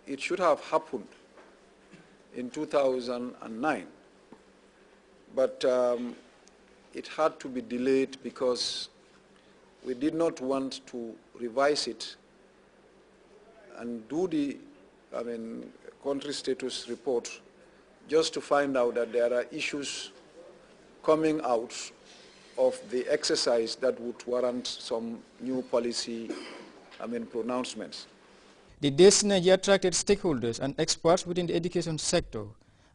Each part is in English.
it should have happened in 2009, but it had to be delayed because we did not want to revise it and do the country status report just to find out that there are issues coming out of the exercise that would warrant some new policy pronouncements. The Day Synergy attracted stakeholders and experts within the education sector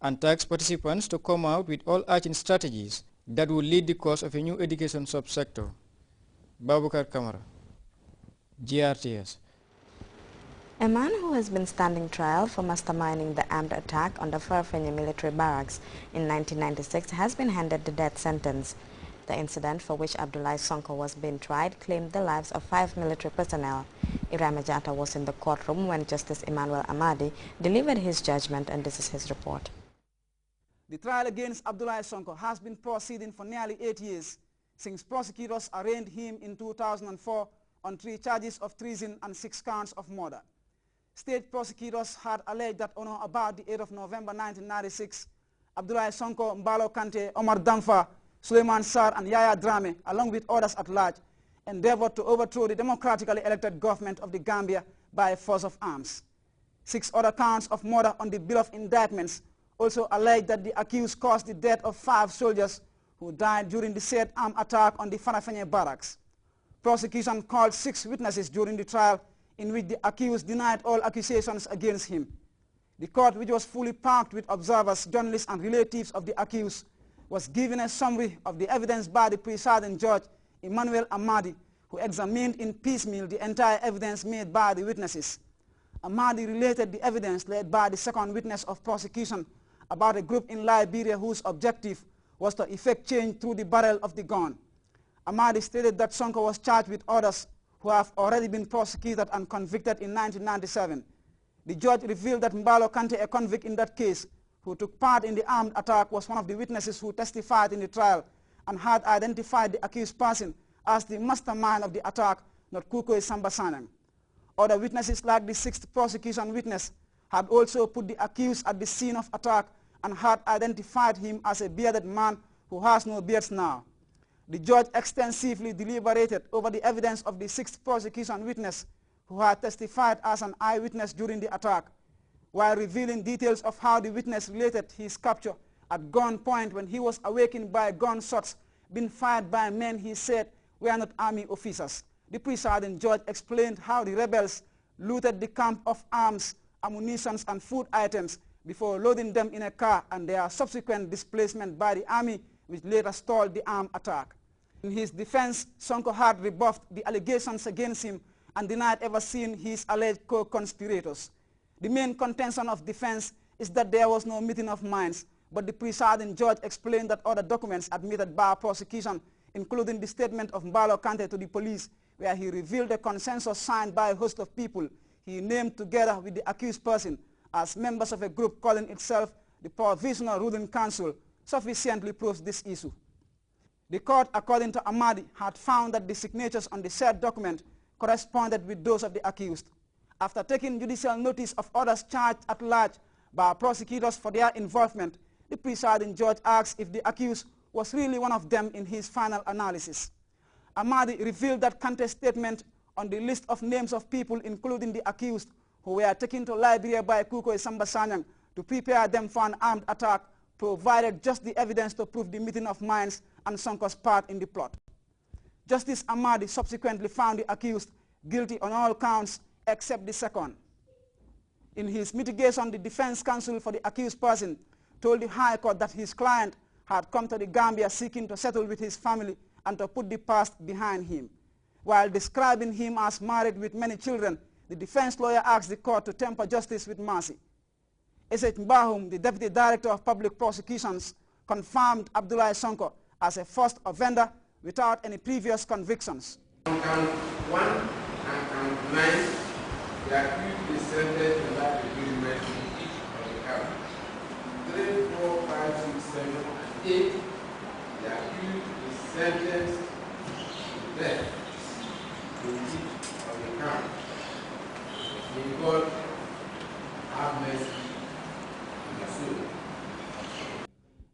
and tasked participants to come out with all-arching strategies that will lead the course of a new education subsector. Babukar Kamara, GRTS. A man who has been standing trial for masterminding the armed attack on the Farafenni military barracks in 1996 has been handed the death sentence. The incident for which Abdoulaye Sonko was being tried claimed the lives of 5 military personnel. Ibrahima Jatta was in the courtroom when Justice Emmanuel Amadi delivered his judgment, and this is his report. The trial against Abdoulaye Sonko has been proceeding for nearly 8 years since prosecutors arraigned him in 2004 on 3 charges of treason and 6 counts of murder. State prosecutors had alleged that on or about the 8th of November 1996, Abdoulaye Sonko, Mbalo Kante, Omar Damfa, Suleiman Sarr and Yaya Drame, along with others at large, endeavored to overthrow the democratically elected government of the Gambia by force of arms. 6 other counts of murder on the bill of indictments also alleged that the accused caused the death of 5 soldiers who died during the said armed attack on the Farafenni barracks. Prosecution called 6 witnesses during the trial, in which the accused denied all accusations against him. The court, which was fully packed with observers, journalists and relatives of the accused, was given a summary of the evidence by the presiding judge, Emmanuel Amadi, who examined in piecemeal the entire evidence made by the witnesses. Amadi related the evidence led by the second witness of prosecution about a group in Liberia whose objective was to effect change through the barrel of the gun. Amadi stated that Sonko was charged with others who have already been prosecuted and convicted in 1997. The judge revealed that Mbalo Kante, a convict in that case, who took part in the armed attack, was one of the witnesses who testified in the trial and had identified the accused person as the mastermind of the attack, not Kukoi Sambasanang. Other witnesses, like the 6th prosecution witness, had also put the accused at the scene of attack and had identified him as a bearded man who has no beards now. The judge extensively deliberated over the evidence of the 6th prosecution witness, who had testified as an eyewitness during the attack, while revealing details of how the witness related his capture at gunpoint when he was awakened by gunshots being fired by men he said were not army officers. The presiding judge explained how the rebels looted the camp of arms, ammunition and food items before loading them in a car, and their subsequent displacement by the army, which later stalled the armed attack. In his defense, Sonko had rebuffed the allegations against him and denied ever seeing his alleged co-conspirators. The main contention of defense is that there was no meeting of minds, but the presiding judge explained that other documents admitted by prosecution, including the statement of Mbalo Kante to the police, where he revealed a consensus signed by a host of people he named together with the accused person as members of a group calling itself the Provisional Ruling Council, sufficiently proves this issue. The court, according to Amadi, had found that the signatures on the said document corresponded with those of the accused. After taking judicial notice of others charged at large by prosecutors for their involvement, the presiding judge asked if the accused was really one of them in his final analysis. Amadi revealed that Kante's statement on the list of names of people, including the accused, who were taken to Liberia by Kukoi Sambasanyang to prepare them for an armed attack, provided just the evidence to prove the meeting of minds and Sonko's part in the plot. Justice Amadi subsequently found the accused guilty on all counts except the second. In his mitigation, the defense counsel for the accused person told the High Court that his client had come to the Gambia seeking to settle with his family and to put the past behind him. While describing him as married with many children, the defense lawyer asked the court to temper justice with mercy. S.H. Mbahum, the Deputy Director of Public Prosecutions, confirmed Abdoulaye Sonko as a first offender without any previous convictions. On count 1 and count 9, the accused is sentenced without agreement in each of the counts. 3, 4, 5, 6, 7, and 8, the accused is sentenced to death in each of the counts. In God, have mercy on their soul.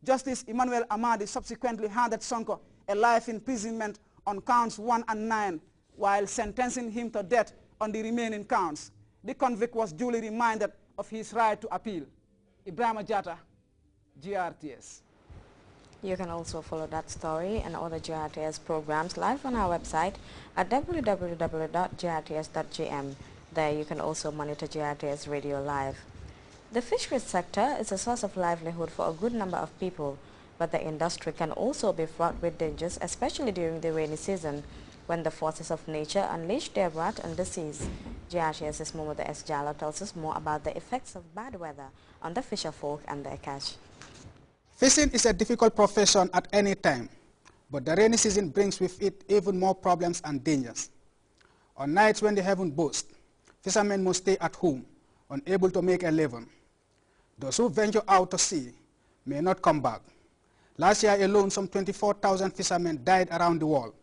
Justice Emmanuel Amadi subsequently handed Sonko a life imprisonment on counts 1 and 9, while sentencing him to death on the remaining counts. The convict was duly reminded of his right to appeal. Ibrahima Jatta, GRTS. You can also follow that story and other GRTS programs live on our website at www.grts.gm. There you can also monitor GRTS Radio Live. The fisheries sector is a source of livelihood for a good number of people, but the industry can also be fraught with dangers, especially during the rainy season, when the forces of nature unleash their wrath on the seas. GRTS's Momoda S. Jallo tells us more about the effects of bad weather on the fisherfolk and their catch. Fishing is a difficult profession at any time, but the rainy season brings with it even more problems and dangers. On nights when the heaven boasts, fishermen must stay at home, unable to make a living. Those who venture out to sea may not come back. Last year alone, some 24,000 fishermen died around the world,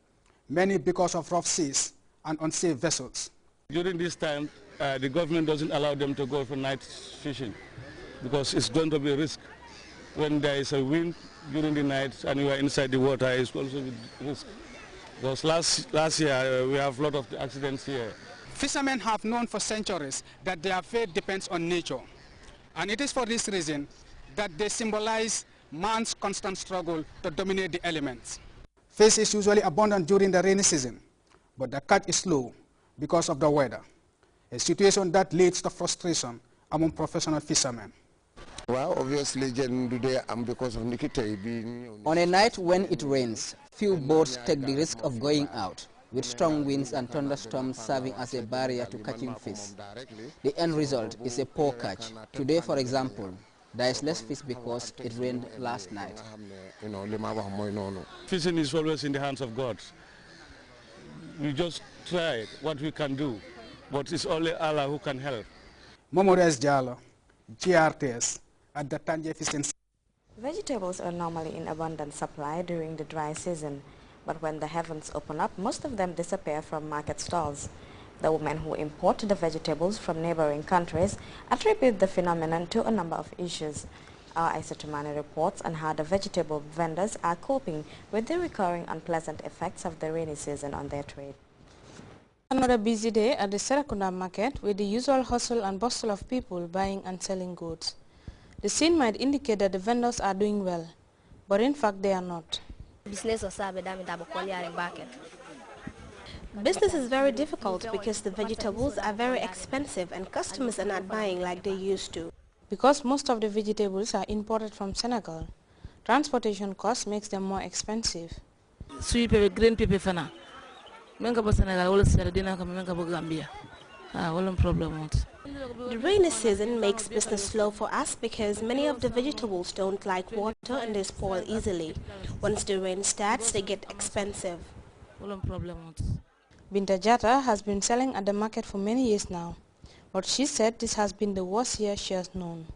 many because of rough seas and unsafe vessels. During this time, the government doesn't allow them to go for night fishing because it's going to be a risk. When there is a wind during the night and you are inside the water, it's also a risk. Because last year we have a lot of accidents here. Fishermen have known for centuries that their fate depends on nature. And it is for this reason that they symbolize man's constant struggle to dominate the elements. Fish is usually abundant during the rainy season, but the catch is slow because of the weather, a situation that leads to frustration among professional fishermen. Well, obviously, because of on a night when it rains, few boats take the risk of going out, with strong winds and thunderstorms serving as a barrier to catching fish. The end result is a poor catch. Today, for example, there is less fish because it rained last night. Fishing is always in the hands of God. We just try what we can do, but it's only Allah who can help. Momoda S. Jallo, GRTS, at the Tanje Fishing. Vegetables are normally in abundant supply during the dry season, but when the heavens open up, most of them disappear from market stalls. The women who import the vegetables from neighboring countries attribute the phenomenon to a number of issues. Our Isatumani reports on how the vegetable vendors are coping with the recurring unpleasant effects of the rainy season on their trade. Another busy day at the Serakunda market with the usual hustle and bustle of people buying and selling goods. The scene might indicate that the vendors are doing well, but in fact they are not. Business is very difficult because the vegetables are very expensive and customers are not buying like they used to. Because most of the vegetables are imported from Senegal, transportation costs makes them more expensive. Sweet pepper, green pepper fana. The rainy season makes business slow for us because many of the vegetables don't like water and they spoil easily. Once the rain starts, they get expensive. Binta Jatta has been selling at the market for many years now, but she said this has been the worst year she has known.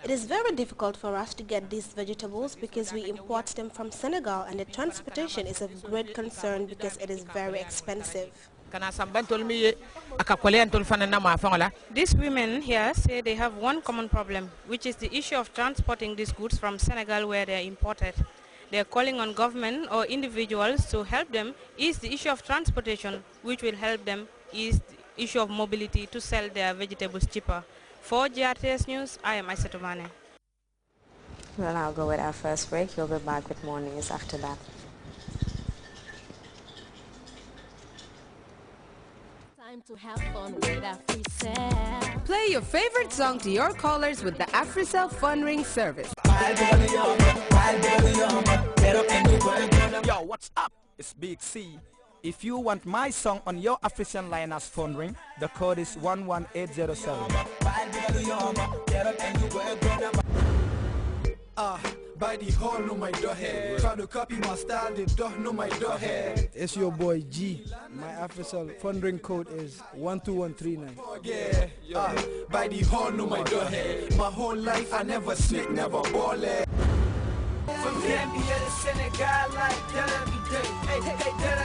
It is very difficult for us to get these vegetables because we import them from Senegal and the transportation is of great concern because it is very expensive. These women here say they have one common problem, which is the issue of transporting these goods from Senegal where they are imported. They are calling on government or individuals to help them ease the issue of transportation, which will help them ease the issue of mobility to sell their vegetables cheaper. For GRTS News, I am Isatumani. We'll now go with our first break. We'll be back with more news after that. Time to have fun with AfriCell. Play your favorite song to your callers with the AfriCell Fun Ring service. Yo, what's up? It's Big C. If you want my song on your African line as phone ring, the code is 11807. By the hall, no my door head. Try to copy my style, they don't know my door head. It's your boy G. My AfriCell phone ring code is 12139. By the hall, no my door head. My whole life I never snake, never ball it. From Gambia to Senegal, like that every day. Hey, that